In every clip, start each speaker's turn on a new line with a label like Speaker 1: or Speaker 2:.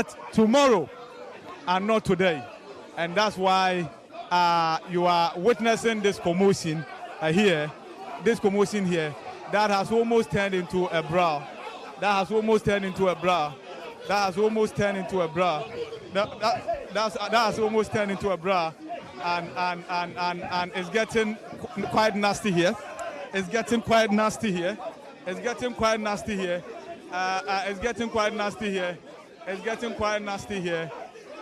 Speaker 1: start tomorrow and not today. And that's why you are witnessing this commotion here. This commotion here that has almost turned into a brawl. That has almost turned into a brawl. That has almost turned into a brawl. That has almost turned into a brawl. And it's getting quite nasty here. It's getting quite nasty here. It's getting quite nasty here. It's getting quite nasty here. It's getting quite nasty here.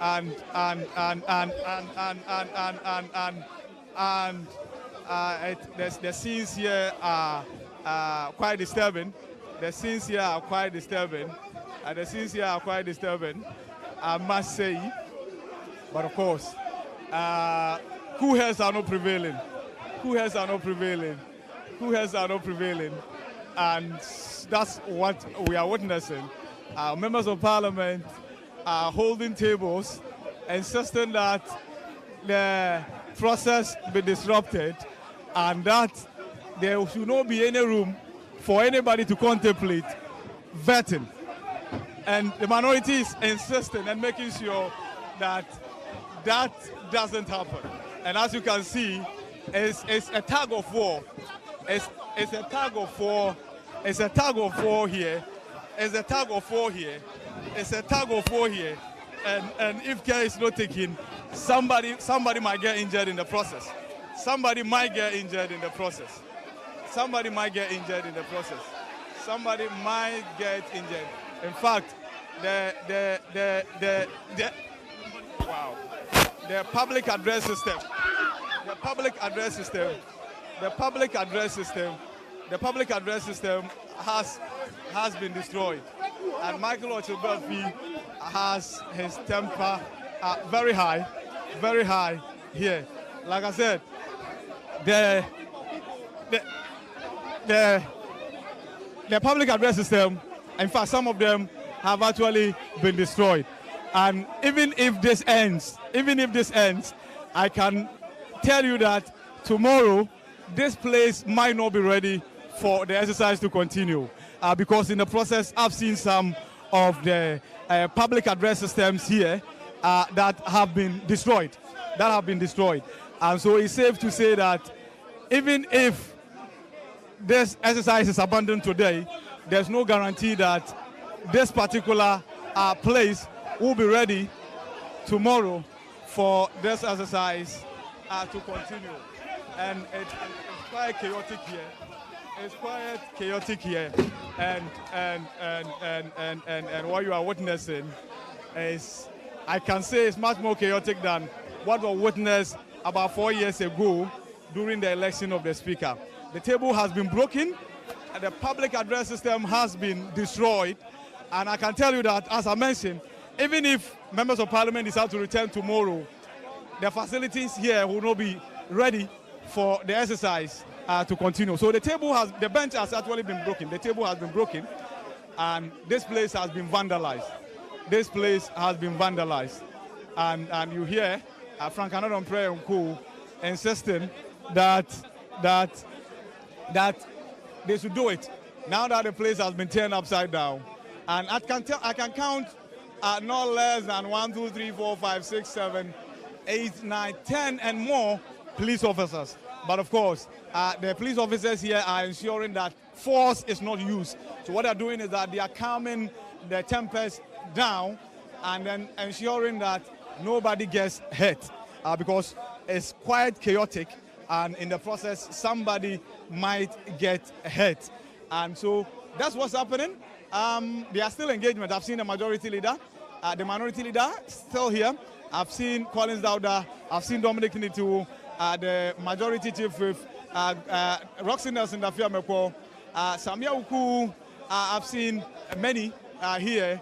Speaker 1: And the scenes here are quite disturbing. The scenes here are quite disturbing. The scenes here are quite disturbing, I must say. But of course, cool heads are not prevailing. Cool heads are not prevailing. Cool heads are not prevailing. And that's what we are witnessing. Members of Parliament are holding tables, insisting that the process be disrupted and that there should not be any room for anybody to contemplate vetting. And the minority is insisting and making sure that that doesn't happen. And as you can see, it's a tug of war. It's a tug of war. It's a tug of war here. It's a tug of war here. It's a tug of war here. And if care is not taken, somebody might get injured in the process. Somebody might get injured in the process. Somebody might get injured in the process. Somebody might get injured. In fact, the public address system, the public address system has been destroyed. And Michael Ochilbefi has his temper very high here. Like I said, the public address system, in fact, some of them have actually been destroyed. And even if this ends, I can tell you that tomorrow, this place might not be ready for the exercise to continue. Because in the process, I've seen some of the public address systems here that have been destroyed. And so it's safe to say that even if this exercise is abandoned today, there's no guarantee that this particular place will be ready tomorrow for this exercise to continue. And it's quite chaotic here. It's quite chaotic here. And what you are witnessing is, I can say, it's much more chaotic than what was witnessed about 4 years ago during the election of the speaker. The table has been broken, and the public address system has been destroyed. And I can tell you that, as I mentioned, even if members of parliament decide to return tomorrow, the facilities here will not be ready for the exercise to continue. So the bench has actually been broken. The table has been broken, and this place has been vandalized. This place has been vandalized. And you hear Frank Anadon Prayer and Co. insisting that they should do it now that the place has been turned upside down. And I can count not less than 1, 2, 3, 4, 5, 6, 7, 8, 9, 10 and more police officers. But of course, the police officers here are ensuring that force is not used. So what they're doing is that they are calming the tempest down and then ensuring that nobody gets hurt, because it's quite chaotic, and in the process somebody might get hurt. And so that's what's happening. There are still engagement. I've seen the majority leader, the minority leader still here. I've seen Collins Dauda, I've seen Dominic Nitu, the majority chief with Roxy Nelson Dafiameko, Samia Uku. I've seen many here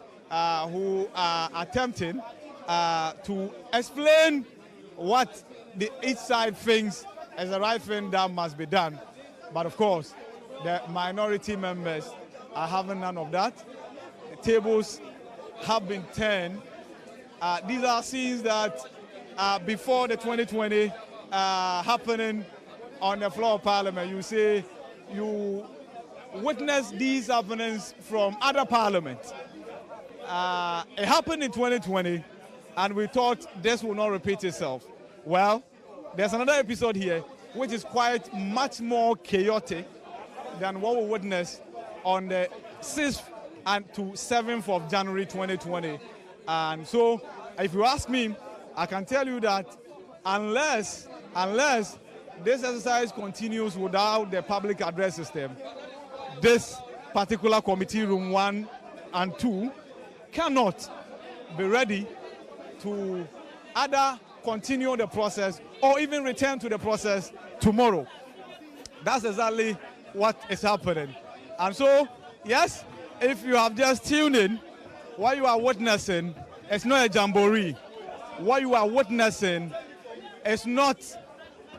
Speaker 1: who are attempting to explain what each side thinks is the right thing that must be done. But of course, the minority members are having none of that. The tables have been turned. These are scenes that before the 2020 happening on the floor of Parliament. You say you witness these happenings from other parliaments. It happened in 2020, and we thought this will not repeat itself. Well, there's another episode here which is quite much more chaotic than what we witnessed on the 6th and to 7th of January 2020. And so, if you ask me, I can tell you that unless this exercise continues without the public address system, this particular committee room 1 and 2 cannot be ready to either continue the process or even return to the process tomorrow. That's exactly what is happening. And so, yes, if you have just tuned in, what you are witnessing is not a jamboree. What you are witnessing is not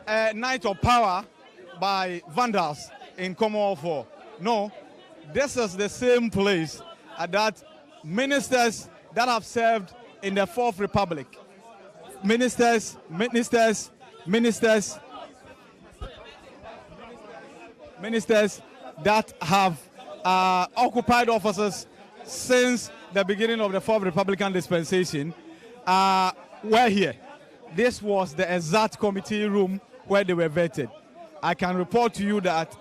Speaker 1: a night of power by vandals in Commonwealth Hall. No, this is the same place that ministers that have served in the Fourth Republic, ministers that have occupied offices since the beginning of the Fourth Republican dispensation were here. This was the exact committee room where they were vetted. I can report to you that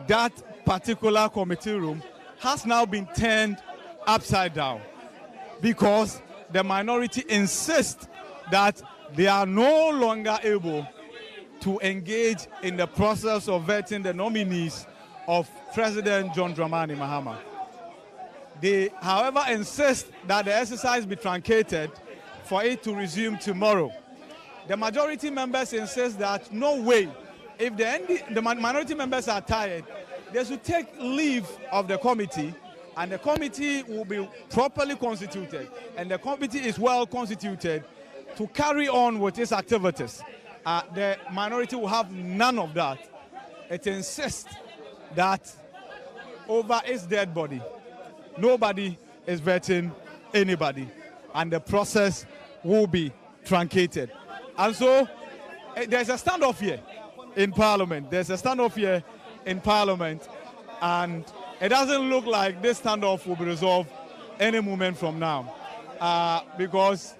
Speaker 1: that particular committee room has now been turned upside down because the minority insists that they are no longer able to engage in the process of vetting the nominees of President John Dramani Mahama. They, however, insist that the exercise be truncated for it to resume tomorrow. The majority members insist that no way, if the minority members are tired, they should take leave of the committee, and the committee will be properly constituted, and the committee is well constituted to carry on with its activities. The minority will have none of that. It insists that over its dead body, nobody is vetting anybody, and the process will be truncated. And so there's a standoff here in Parliament. There's a standoff here in Parliament, and it doesn't look like this standoff will be resolved any moment from now, because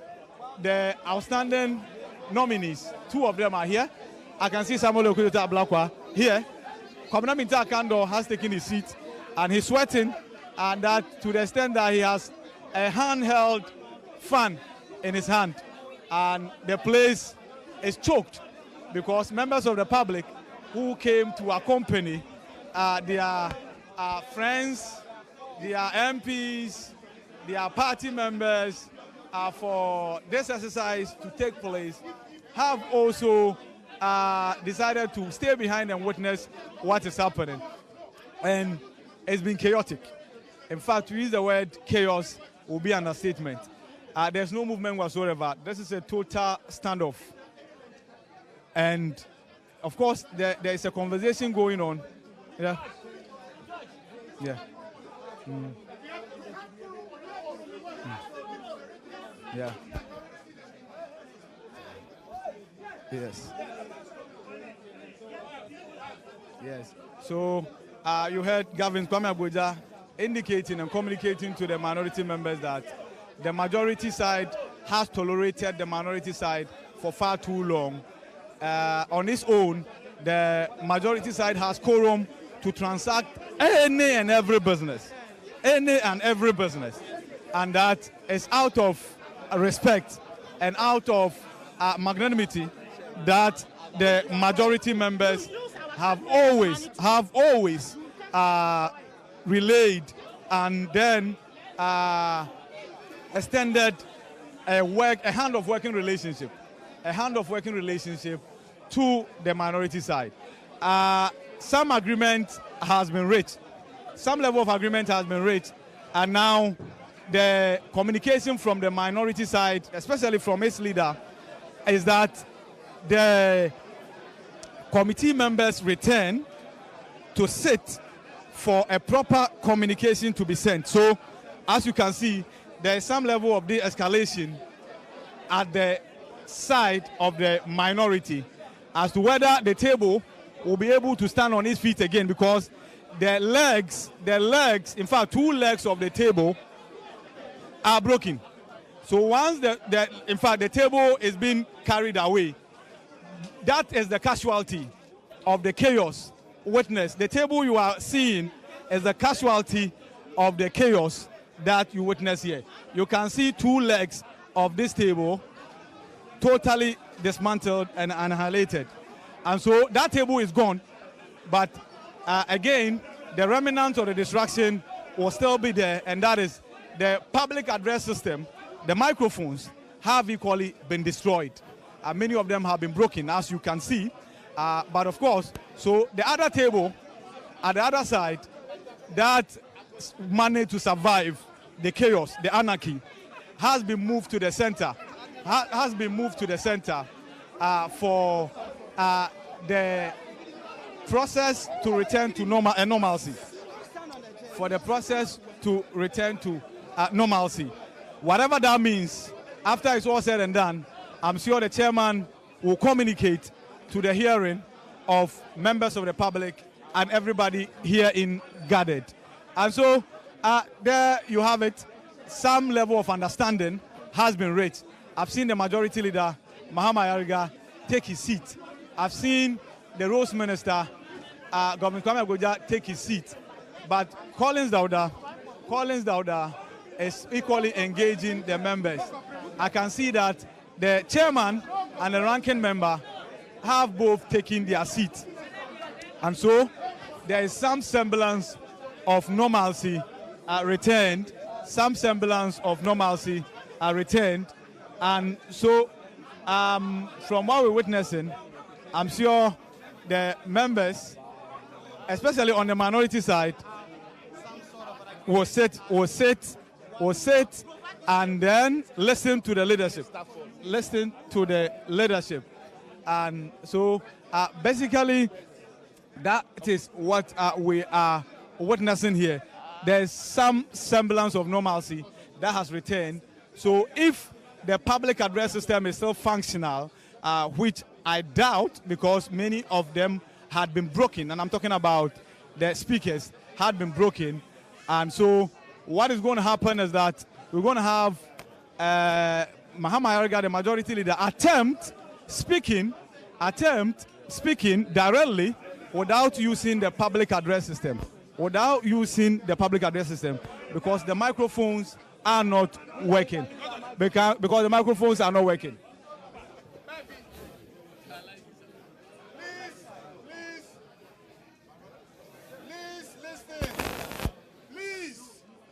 Speaker 1: the outstanding nominees, 2 of them are here. I can see Samuel Okuyoto Ablakwa here. Kwabena Mintah Kando has taken his seat, and he's sweating, and that to the extent that he has a handheld fan in his hand, and the place is choked because members of the public who came to accompany their friends, their MPs, their party members for this exercise to take place have also decided to stay behind and witness what is happening. And it's been chaotic. In fact, to use the word chaos will be an understatement. There's no movement whatsoever. This is a total standoff. And of course, there is a conversation going on. Yeah. Yeah. Mm. Mm. Yeah. Yes. Yes. So you heard Gavin Kwame Abuja indicating and communicating to the minority members that the majority side has tolerated the minority side for far too long. On its own, the majority side has quorum to transact any and every business. And that is out of respect and out of magnanimity that the majority members have always relayed and then extended a hand of working relationship to the minority side. Some agreement has been reached. Some level of agreement has been reached, and now the communication from the minority side, especially from its leader, is that the committee members return to sit for a proper communication to be sent. So, as you can see, there is some level of de-escalation at the side of the minority as to whether the table will be able to stand on its feet again, because the legs, in fact, 2 legs of the table are broken. So once in fact, the table is being carried away, that is the casualty of the chaos witnessed. The table you are seeing is the casualty of the chaos that you witness here. You can see 2 legs of this table totally dismantled and annihilated. And so that table is gone, but again, the remnants of the destruction will still be there, and that is the public address system. The microphones have equally been destroyed. Many of them have been broken, as you can see. But of course, so the other table at the other side that managed to survive the chaos, the anarchy, has been moved to the center. Has been moved to the center for the process to return to normalcy. For the process to return to normalcy. Whatever that means, after it's all said and done, I'm sure the chairman will communicate to the hearing of members of the public and everybody here in gathered. And so there you have it. Some level of understanding has been reached. I've seen the majority leader, Mahama Yariga, take his seat. I've seen the Rose Minister, Governor Kwame Agoja, take his seat. But Collins Dauda is equally engaging the members. I can see that the chairman and the ranking member have both taken their seat. And so there is some semblance of normalcy returned, some semblance of normalcy returned. And so from what we're witnessing, I'm sure the members, especially on the minority side, will sit and then listen to the leadership. Listen to the leadership. And so basically that is what we are witnessing here. There's some semblance of normalcy that has returned. So if the public address system is still functional, which I doubt because many of them had been broken, and I'm talking about the speakers had been broken. And so what is going to happen is that we're going to have Mahama Yariga, the majority leader, attempt speaking directly without using the public address system. Without using the public address system, because the microphones are not working. Because the microphones are not working.